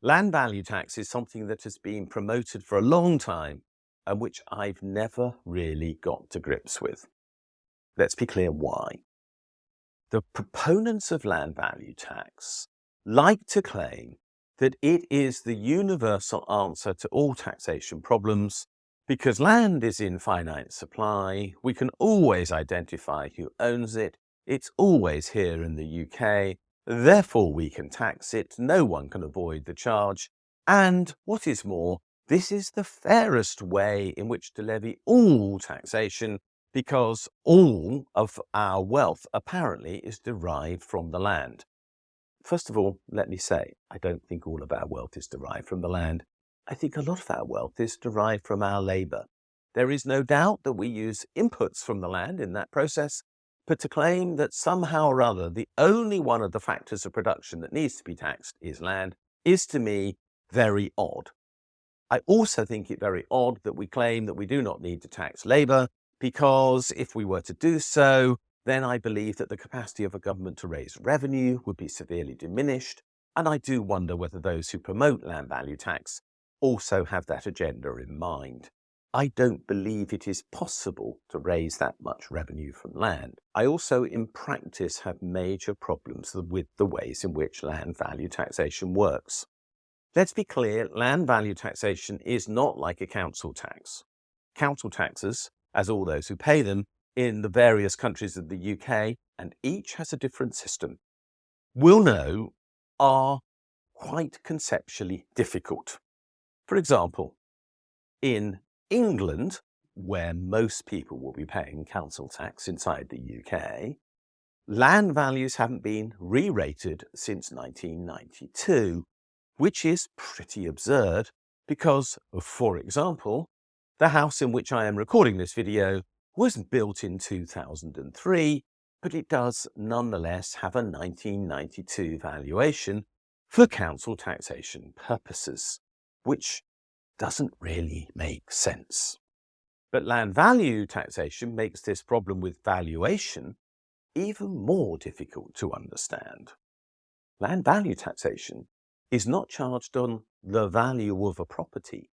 Land value tax is something that has been promoted for a long time and which I've never really got to grips with. Let's be clear why. The proponents of land value tax like to claim that it is the universal answer to all taxation problems because land is in finite supply, we can always identify who owns it, it's always here in the UK, therefore we can tax it, no one can avoid the charge, and what is more, this is the fairest way in which to levy all taxation because all of our wealth apparently is derived from the land. First of all, let me say, I don't think all of our wealth is derived from the land. I think a lot of our wealth is derived from our labour. There is no doubt that we use inputs from the land in that process, but to claim that somehow or other the only one of the factors of production that needs to be taxed is land is to me very odd. I also think it very odd that we claim that we do not need to tax labour, because if we were to do so, then I believe that the capacity of a government to raise revenue would be severely diminished, and I do wonder whether those who promote land value tax also have that agenda in mind. I don't believe it is possible to raise that much revenue from land. I also, in practice, have major problems with the ways in which land value taxation works. Let's be clear, land value taxation is not like a council tax. Council taxes, as all those who pay them in the various countries of the UK, and each has a different system, will know are quite conceptually difficult. For example, in England, where most people will be paying council tax inside the UK, land values haven't been re-rated since 1992, which is pretty absurd because, for example, the house in which I am recording this video was built in 2003, but it does nonetheless have a 1992 valuation for council taxation purposes, which doesn't really make sense. But land value taxation makes this problem with valuation even more difficult to understand. Land value taxation is not charged on the value of a property,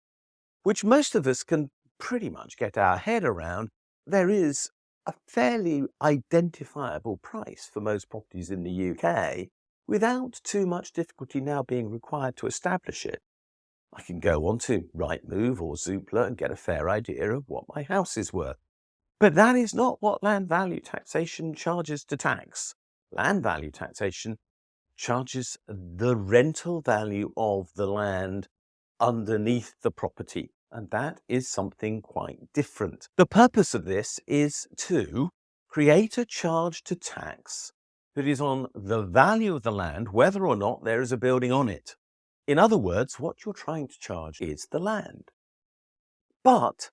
which most of us can pretty much get our head around. There is a fairly identifiable price for most properties in the UK without too much difficulty now being required to establish it. I can go on to Rightmove or Zoopla and get a fair idea of what my house is worth. But that is not what land value taxation charges to tax. Land value taxation charges the rental value of the land underneath the property, and that is something quite different. The purpose of this is to create a charge to tax that is on the value of the land, whether or not there is a building on it. In other words, what you're trying to charge is the land. But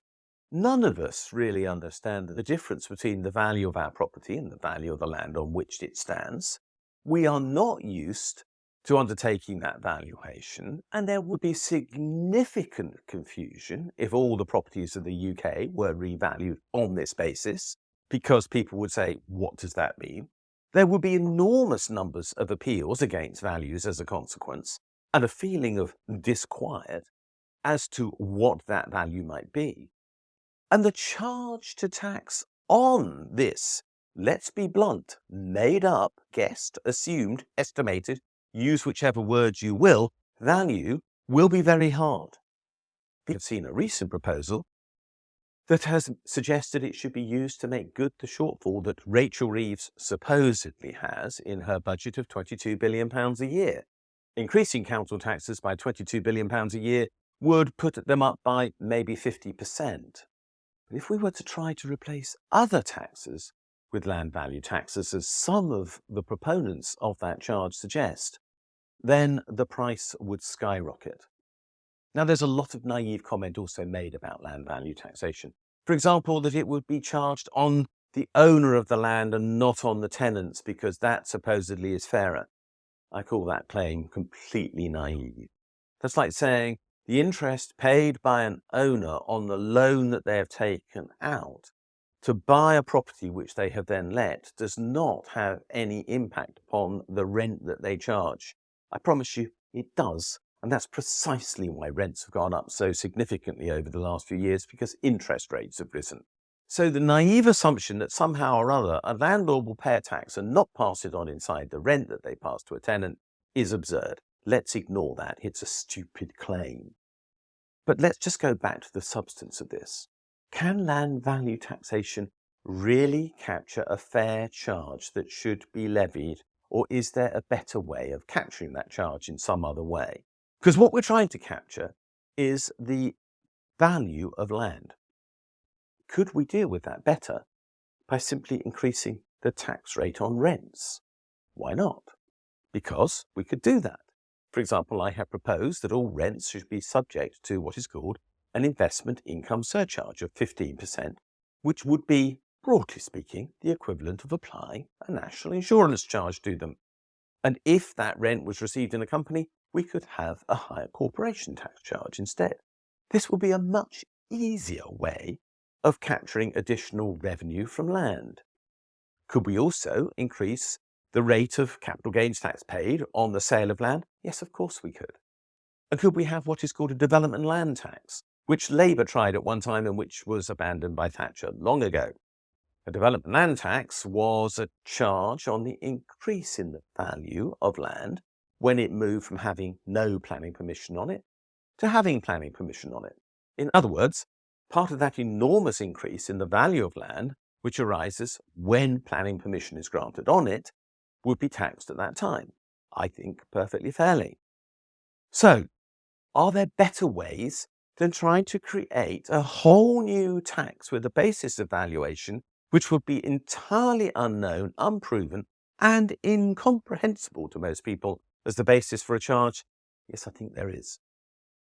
none of us really understand the difference between the value of our property and the value of the land on which it stands. We are not used to undertaking that valuation, and there would be significant confusion if all the properties of the UK were revalued on this basis, because people would say, what does that mean? There would be enormous numbers of appeals against values as a consequence, and a feeling of disquiet as to what that value might be. And the charge to tax on this, let's be blunt, made up, guessed, assumed, estimated, use whichever words you will, value will be very hard. We've seen a recent proposal that has suggested it should be used to make good the shortfall that Rachel Reeves supposedly has in her budget of £22 billion a year. Increasing council taxes by £22 billion a year would put them up by maybe 50%. But if we were to try to replace other taxes with land value taxes, as some of the proponents of that charge suggest, then the price would skyrocket. Now, there's a lot of naive comment also made about land value taxation. For example, that it would be charged on the owner of the land and not on the tenants because that supposedly is fairer. I call that claim completely naive. That's like saying the interest paid by an owner on the loan that they have taken out to buy a property which they have then let does not have any impact upon the rent that they charge. I promise you it does, And that's precisely why rents have gone up so significantly over the last few years, because interest rates have risen. So the naive assumption that somehow or other a landlord will pay a tax and not pass it on inside the rent that they pass to a tenant is absurd. Let's ignore that. It's a stupid claim. But let's just go back to the substance of this. Can land value taxation really capture a fair charge that should be levied, or is there a better way of capturing that charge in some other way? Because what we're trying to capture is the value of land. Could we deal with that better by simply increasing the tax rate on rents? Why not? Because we could do that. For example, I have proposed that all rents should be subject to what is called an investment income surcharge of 15%, which would be, broadly speaking, the equivalent of applying a national insurance charge to them. And if that rent was received in a company, we could have a higher corporation tax charge instead. This will be a much easier way of capturing additional revenue from land. Could we also increase the rate of capital gains tax paid on the sale of land? Yes, of course we could. And could we have what is called a development land tax, which Labour tried at one time and which was abandoned by Thatcher long ago? A development land tax was a charge on the increase in the value of land when it moved from having no planning permission on it to having planning permission on it. In other words, part of that enormous increase in the value of land, which arises when planning permission is granted on it, would be taxed at that time. I think perfectly fairly. So, are there better ways than trying to create a whole new tax with a basis of valuation which would be entirely unknown, unproven, and incomprehensible to most people as the basis for a charge? Yes, I think there is.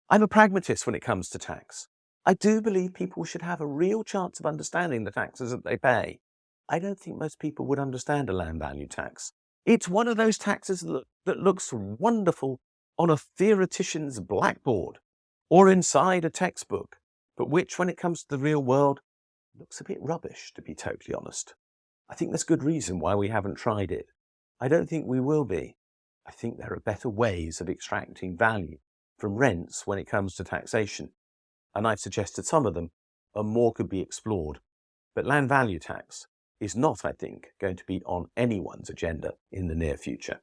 I'm a pragmatist when it comes to tax. I do believe people should have a real chance of understanding the taxes that they pay. I don't think most people would understand a land value tax. It's one of those taxes that looks wonderful on a theoretician's blackboard or inside a textbook, but which, when it comes to the real world, looks a bit rubbish, to be totally honest. I think there's good reason why we haven't tried it. I don't think we will be. I think there are better ways of extracting value from rents when it comes to taxation, and I've suggested some of them, and more could be explored. But land value tax is not, I think, going to be on anyone's agenda in the near future.